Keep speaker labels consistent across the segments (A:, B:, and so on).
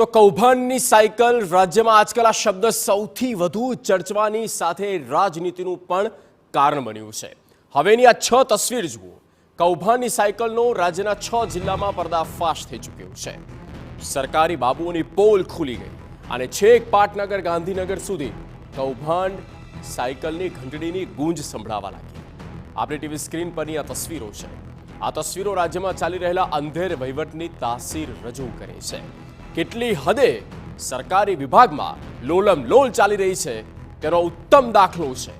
A: તો કૌભાંડની સાયકલ રાજ્યમાં આજકાલ આ શબ્દ સૌથી વધુ ચર્ચવાની સાથે રાજનીતિનું પણ કારણ બન્યું છે। હવેની આ 6 તસવીર જુઓ। કૌભાંડની સાયકલનો રાજ્યના 6 જિલ્લામાં પર્દાફાશ થઈ ચૂક્યો છે। સરકારી બાબુઓની પોલ ખુલી ગઈ અને છેક પાટનગર ગાંધીનગર સુધી કૌભાંડ સાયકલની ઘંટડીની ગૂંજ સંભળાવા લાગી। આપણી ટીવી સ્ક્રીન પરની આ તસવીરો છે। આ તસવીરો રાજ્યમાં ચાલી રહેલા અંધેર વહીવટની તાસીર રજૂ કરે છે। કેટલી હદે સરકારી વિભાગમાં લોલમ લોલ ચાલી રહી છે તેનો ઉત્તમ દાખલો છે।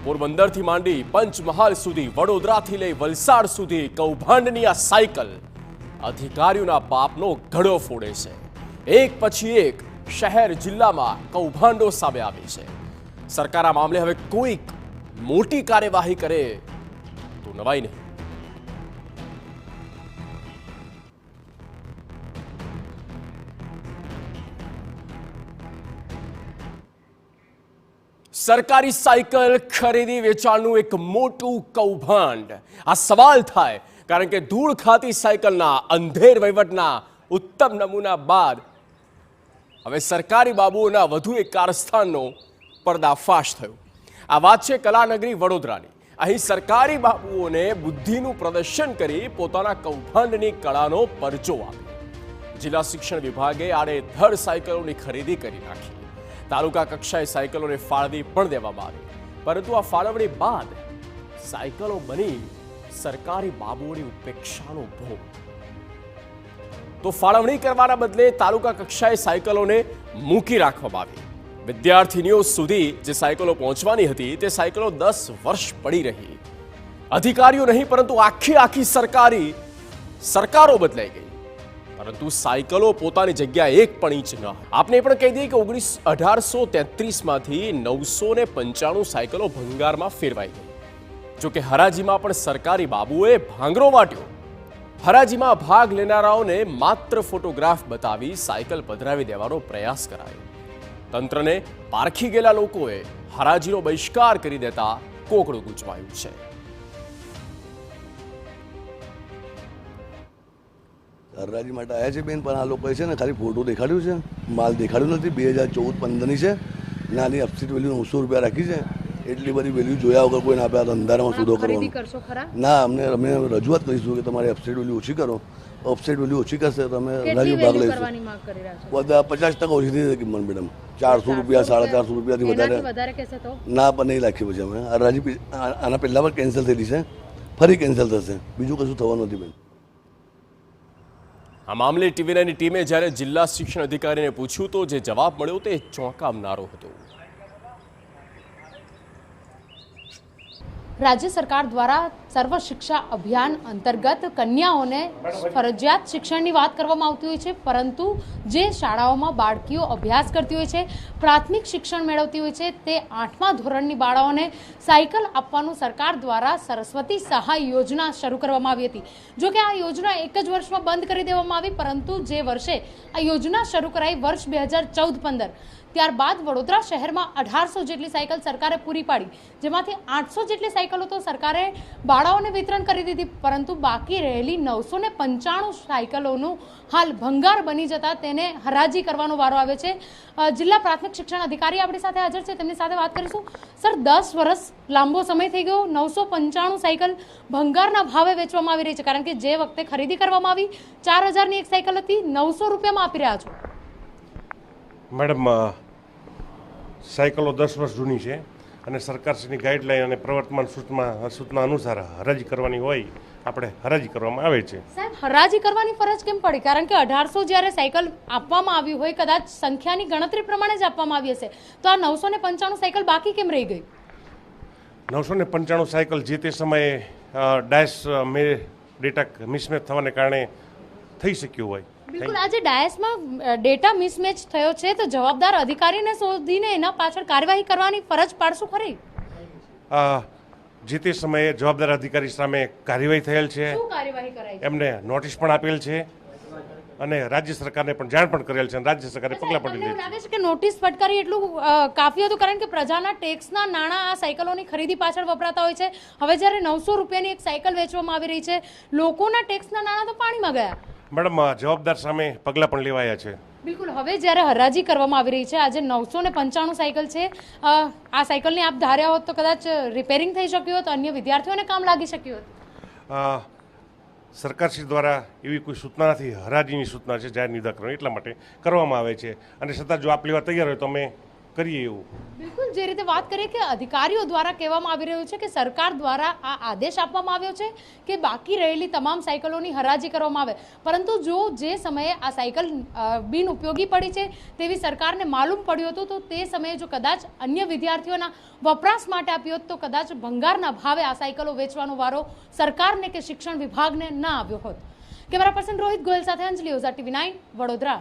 A: પોરબંદરથી માંડી પંચમહાલ સુધી, વડોદરાથી લઈ વલસાડ સુધી કૌભાંડની આ સાયકલ અધિકારીઓના પાપનો ઘડો ફોડે છે। એક પછી એક શહેર જિલ્લામાં કૌભાંડો સામે આવે છે। સરકાર આ મામલે હવે કોઈક મોટી કાર્યવાહી કરે તો નવાઈ નહીં। સરકારી સાયકલ ખરીદી વેચાણનું એક મોટું કૌભાંડ। આ સવાલ થાય કારણ કે ધૂળ ખાતી સાયકલના અંધેર વહીવટના ઉત્તમ નમૂના બાદ હવે સરકારી બાબુઓના વધુ એક કારસ્તાનનો પર્દાફાશ થયો। આ વાત છે કલાનગરી વડોદરાની। અહીં સરકારી બાબુઓને બુદ્ધિનું પ્રદર્શન કરી પોતાના કૌભાંડની કળાનો પરચો આપ્યો। જિલ્લા શિક્ષણ વિભાગે આડેધડ સાયકલોની ખરીદી કરી નાખી। તાલુકા કક્ષાએ સાયકલોને ફાળવી પણ દેવામાં આવી, પરંતુ આ ફાળવણી બાદ સાયકલો બની સરકારી બાબુઓની ઉપેક્ષાનો ભોગ। તો ફાળવણી કરવાના બદલે તાલુકા કક્ષાએ સાયકલોને મૂકી રાખવામાં આવી। વિદ્યાર્થીનીઓ સુધી જે સાયકલો પહોંચવાની હતી તે સાયકલો 10 વર્ષ પડી રહી। અધિકારીઓ નહીં પરંતુ આખી સરકારો બદલાઈ ગઈ, પરંતુ સાયકલો પોતાની જગ્યા એક પણ ઇંચ ન। આપને પણ કહી દઈએ કે 1833માંથી 995 સાયકલો ભંગારમાં ફેરવાઈ ગઈ। જોકે હરાજીમાં પણ સરકારી બાબુએ ભાંગરો વાટ્યો। હરાજીમાં ભાગ લેનારાઓને માત્ર ફોટોગ્રાફ બતાવી સાયકલ પધરાવી દેવાનો પ્રયાસ કરાયો। તંત્રને પારખી ગયેલા લોકોએ હરાજીનો બહિષ્કાર કરી દેતા કોકડું ગૂંચવાયું છે।
B: હરાજી માટે આવ્યા છે બેન, પણ આ લોકોએ છે ને ખાલી ફોટો દેખાડ્યું છે, માલ દેખાડ્યું નથી। 2014-15ની છે, નાની અપસીટ વેલ્યુ 900 રૂપિયા રાખી છે। એટલી બધી વેલ્યુ જોયા વગર કોઈને આપ્યા તો અંધારામાં સુધો કરવાનો ના। અમે રજૂઆત કરીશું કે તમારી અપસીટ વેલ્યુ ઓછી કરો। અપસીટ વેલ્યુ ઓછી કરશે તો અમે હરાજી ભાગ લઈશું। બધા 50% ઓછી થઈ કિંમત મેડમ। 400 રૂપિયા, 450 રૂપિયાથી વધારે ના પણ નહીં રાખી। પછી અમે હરાજી આના પહેલા પણ કેન્સલ થયેલી છે, ફરી કેન્સલ થશે, બીજું કશું થવાનું નથી બેન।
A: આ મામલે ટીવી9ની ટીમે જ્યારે જિલ્લા શિક્ષણ અધિકારીને પૂછ્યું તો જે જવાબ મળ્યો તે ચોંકાવનારો હતો।
C: રાજ્ય સરકાર દ્વારા સર્વ શિક્ષા અભિયાન અંતર્ગત કન્યાઓને ફરજિયાત શિક્ષણની વાત કરવામાં આવતી હોય છે, પરંતુ જે શાળાઓમાં બાળકીઓ અભ્યાસ કરતી હોય છે, પ્રાથમિક શિક્ષણ મેળવતી હોય છે, તે 8મા ધોરણની બાળાઓને સાયકલ આપવાનું સરકાર દ્વારા સરસ્વતી સહાય યોજના શરૂ કરવામાં આવી હતી। જો કે આ યોજના એક જ વર્ષમાં બંધ કરી દેવામાં આવી, પરંતુ જે વર્ષે આ યોજના શરૂ કરાઈ વર્ષ 2014-15 ત્યારબાદ વડોદરા શહેરમાં 1800 જેટલી સાયકલ સરકારે પૂરી પાડી, જેમાંથી 800 જેટલી સાયકલો તો સરકારે બાળાઓને વિતરણ કરી દીધી, પરંતુ બાકી રહેલી 995 સાયકલોનું હાલ ભંગાર બની જતા તેને હરાજી કરવાનો વારો આવે છે। જિલ્લા પ્રાથમિક શિક્ષણ અધિકારી આપણી સાથે હાજર છે, તેમની સાથે વાત કરીશું। સર, 10 વર્ષ લાંબો સમય થઈ ગયો, 995 સાયકલ ભંગારના ભાવે વેચવામાં આવી રહી છે, કારણ કે જે વખતે ખરીદી કરવામાં આવી 4000ની એક સાયકલ હતી, 900 રૂપિયામાં આપી રહ્યા છો।
D: મેડમ, સાયકલો 10 વર્ષ જૂની છે અને સરકારશ્રીની ગાઈડલાઈન અને પ્રવર્તમાન સૂચના અનુસાર હરાજી કરવાની હોય આપણે હરાજી કરવામાં આવે છે।
C: સાહેબ, હરાજી કરવાની ફરજ કેમ પડી? કારણ કે 1800 જ્યારે સાયકલ આપવામાં આવી હોય, કદાચ સંખ્યાની ગણતરી પ્રમાણે જ આપવામાં આવી હશે, તો આ 995 સાયકલ બાકી કેમ રહી ગઈ?
D: 995 સાયકલ જે તે સમયે ડાયસ ડેટા મિસમેચ થવાને કારણે થઈ શક્યું હોય।
C: બિલકુલ, આજે ડાયસમાં ડેટા મિસમેચ થયો છે તો જવાબદાર અધિકારીને શોધીને એના પાછળ કાર્યવાહી કરવાની ફરજ પાડશું ખરી?
D: જે તે સમયે જવાબદાર અધિકારી સામે કાર્યવાહી થયેલ છે।
C: શું કાર્યવાહી કરાઈ છે?
D: એમને નોટિસ પણ આપેલ છે અને રાજ્ય સરકારને પણ જાણ પણ કરેલ છે અને રાજ્ય સરકારે પગલાં પણ લીધેલ છે।
C: લાગે છે કે નોટિસ ફટકારી એટલું કાફી હતું, કારણ કે પ્રજાના ટેક્સના નાણાં આ સાયકલોની ખરીદી પાછળ વપરાતા હોય છે। હવે જ્યારે 900 રૂપિયાની એક સાયકલ વેચવામાં આવી રહી છે, લોકોના ટેક્સના નાણાં તો પાણીમાં ગયા।
D: મેડમ જવાબદાર સામે પગલાં પણ લેવાયા છે.
C: બિલકુલ, હવે જ્યારે હરાજી કરવામાં આવી રહી છે, આજે 995 સાયકલ છે, આ સાયકલને આપ ધાર્યા હોત તો કદાચ રિપેરિંગ થઈ શક્યું હોત, અન્ય વિદ્યાર્થીઓને કામ લાગી શક્યું હોત.
D: સરકારશ્રી દ્વારા એવી કોઈ સૂચના નથી, હરાજીની સૂચના છે જાહેર નિરાકરણ, એટલા માટે કરવામાં આવે છે. અને છતાં જો આપ લેવા તૈયાર હોય તો અમે કરીએ એવું.
C: બિલકુલ, જે રીતે વાત કરીએ કે અધિકારીઓ દ્વારા કહેવામાં આવી રહ્યું છે કે સરકાર દ્વારા આ આદેશ આપવામાં આવ્યો છે કે બાકી રહેલી તમામ સાયકલોની હરાજી કરવામાં આવે, પરંતુ જો જે સમયે આ સાયકલ બિન ઉપયોગી પડી છે તેવી સરકારને માલુમ પડ્યું હતું, તો તે સમયે જો કદાચ અન્ય વિદ્યાર્થીઓના વપરાશ માટે આપી હોત તો કદાચ ભંગારના ભાવે આ સાયકલો વેચવાનો વારો સરકારને કે શિક્ષણ વિભાગને ના આવ્યો હોત. કેમેરા પર્સન રોહિત ગોયલ સાથે અંજલિ ઓઝા, TV9 વડોદરા.